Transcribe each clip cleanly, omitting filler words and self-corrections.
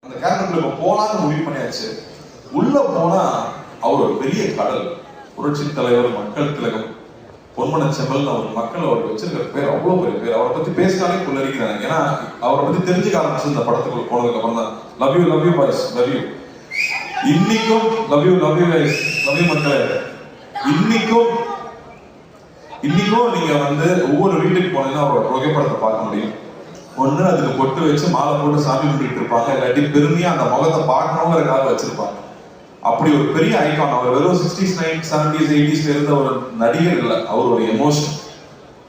அந்த கேரக்டர்ல இப்ப போலான்னு முடிவு பண்ணியாச்சு. உள்ள போனா அவர் ஒரு பெரிய கடல். புரட்சி தலைவர், மக்கள் திலகம், பொன்மன செம்மல் அவர் மக்கள் அவருக்கு வச்சிருக்கிற பேர் அவ்வளவு பெரிய பேர். அவரை பத்தி பேசினாலே புல்லரிக்கிறாங்க. ஏன்னா அவரை பத்தி தெரிஞ்சுக்க ஆரம்பிச்சு இந்த படத்துக்குள்ள போனதுக்கு அப்புறம் தான். Love you boys, love you. இன்னைக்கும் love you guys, love you மக்களே. இன்னைக்கும் நீங்க ஒவ்வொரு வீட்டுக்கு போனீங்கன்னா அவரோட புகைப்படத்தை பார்க்க முடியும். ஒண்ணு அதுக்கு பொட்டு வச்சு மாலை போட்டு சாமி கும்பிட்டு இருப்பாங்க, இல்லாட்டி பெருமையா அந்த முகத்தை பார்க்கணுங்கிறதுக்காக வச்சிருப்பாங்க. அப்படி ஒரு பெரிய ஐகான். அவர் வெறும் 60s 70s 80s இருந்த ஒரு நடிகர் இல்லை, அவர் ஒரு எமோஷன்,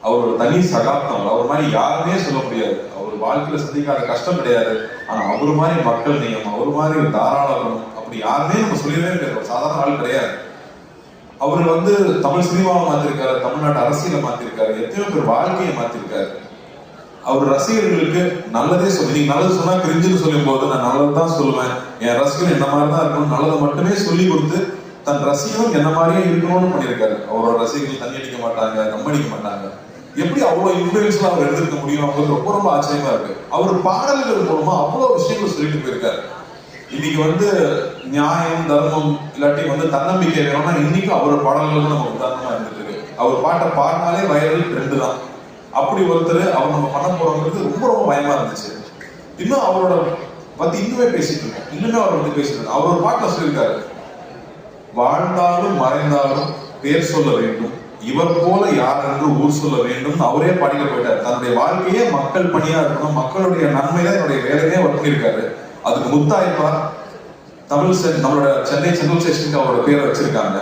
அவர் ஒரு தனி சகாப்தம். அவர் மாதிரி யாருமே சொல்ல முடியாது. அவர் வாழ்க்கையில சந்திக்காத கஷ்டம் கிடையாது. ஆனா அவர் மாதிரி மக்கள் நேயம், அவர் மாதிரி ஒரு தாராளம், அப்படி யாருமே நம்ம சொல்லவே முடியாது. ஒரு சாதாரண ஆள் கிடையாது. அவர் தமிழ் சினிமாவை மாத்திருக்காரு, தமிழ்நாட்டு அரசியலை மாத்திருக்காரு, எத்தனையோ பேர் வாழ்க்கையை மாத்திருக்காரு. அவர் ரசிகர்களுக்கு நல்லதே சொல்லி, நீங்க நல்லது சொன்னா கிரிஞ்சுன்னு சொல்லும் போது நான் நல்லதுதான் சொல்லுவேன், என் ரசிகன் என்ன மாதிரிதான் இருக்கணும், நல்லதை மட்டுமே சொல்லி கொடுத்து தன் ரசிகனும் என்ன மாதிரியே இருக்கணும்னு பண்ணியிருக்காரு. அவரோட ரசிகர்கள் தண்ணி அடிக்க மாட்டாங்க, தம் அடிக்க மாட்டாங்க. எப்படி அவ்வளவு இன்ஃபுளுன்ஸ்ல அவர் எடுத்துக்க முடியும் அப்படிங்கிறது ரொம்ப ரொம்ப ஆச்சரியமா இருக்கு. அவர் பாடல்கள் மூலமா அவ்வளவு விஷயங்கள் சொல்லிட்டு போயிருக்காரு. இன்னைக்கு நியாயம், தர்மம், இல்லாட்டி தன்னம்பிக்கை வேணும்னா இன்னைக்கும் அவரோட பாடல்கள் நம்ம உதாரணமா இருந்துட்டு இருக்கு. அவர் பாட்டை பாடினாலே வைரல் ட்ரெண்டு தான். அப்படி ஒருத்தர் அவர் நம்ம பண்ண போறோங்கிறது ரொம்ப ரொம்ப பயமா இருந்துச்சு. இன்னும் அவரோட பத்தி இன்னுமே பேசிட்டு இருக்கோம், இன்னுமே அவரை பத்தி பேசிட்டு இருக்கோம். அவர் ஒரு பாட்டுல சொல்லியிருக்காரு, வாழ்ந்தாலும் மறைந்தாலும் பேர் சொல்ல வேண்டும், இவர் போல யார் என்று ஊர் சொல்ல வேண்டும். அவரே பாடிக்க போயிட்டார். தன்னுடைய வாழ்க்கையே மக்கள் பணியா இருக்கணும், மக்களுடைய நன்மையில என்னுடைய வேலையே ஒர்க் பண்ணியிருக்காரு. அதுக்கு முத்தாய்ப்பா நம்மளோட சென்னை சென்ட்ரல் ஸ்டேஷனுக்கு அவரோட பேரை வச்சிருக்காங்க.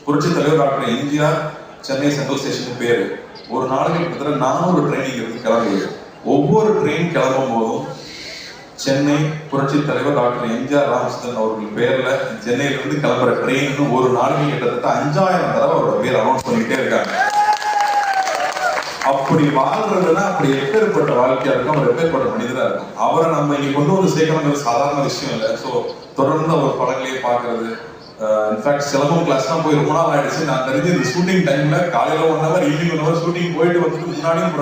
புரட்சி தலைவர் doctor MGR Chennai central station பேரு. ஒரு நாளைக்கு கிட்டத்தட்ட 400 ட்ரெயினிங் இருக்கு கிளம்புது. ஒவ்வொரு ட்ரெயின் கிளம்பும் போதும் சென்னை புரட்சி தலைவர் டாக்டர் எம்ஜிஆர் ராமச்சந்திரன் அவர்கள் பேர்ல சென்னையில இருந்து கிளம்புற ட்ரெயின் ஒரு நாளைக்கு கிட்டத்தட்ட 5000 தடவை அவரோட பேர் அனௌன்ஸ் பண்ணிட்டே இருக்காங்க. அப்படி வாழ்றதுன்னா அப்படி எப்பேற்பட்ட வாழ்க்கையா இருக்கும், அவர் எப்பேற்பட்ட மனிதரா இருக்கும். அவரை நம்ம இங்க கொண்டு வந்து சேர்க்கணுங்கிறது சாதாரண விஷயம் இல்லை. ஸோ தொடர்ந்து அவர் படங்களையே பார்க்கறது, இன்ஃபேக்ட் சிலம்பம் கிளாஸ்லாம் போய் ரொம்ப நாள் ஆயிடுச்சு. நான் தெரிஞ்சு இந்த ஷூட்டிங் டைம்ல காலையில 1 hour ஈவினிங் 1 hour ஷூட்டிங் போயிட்டு முன்னாடியும்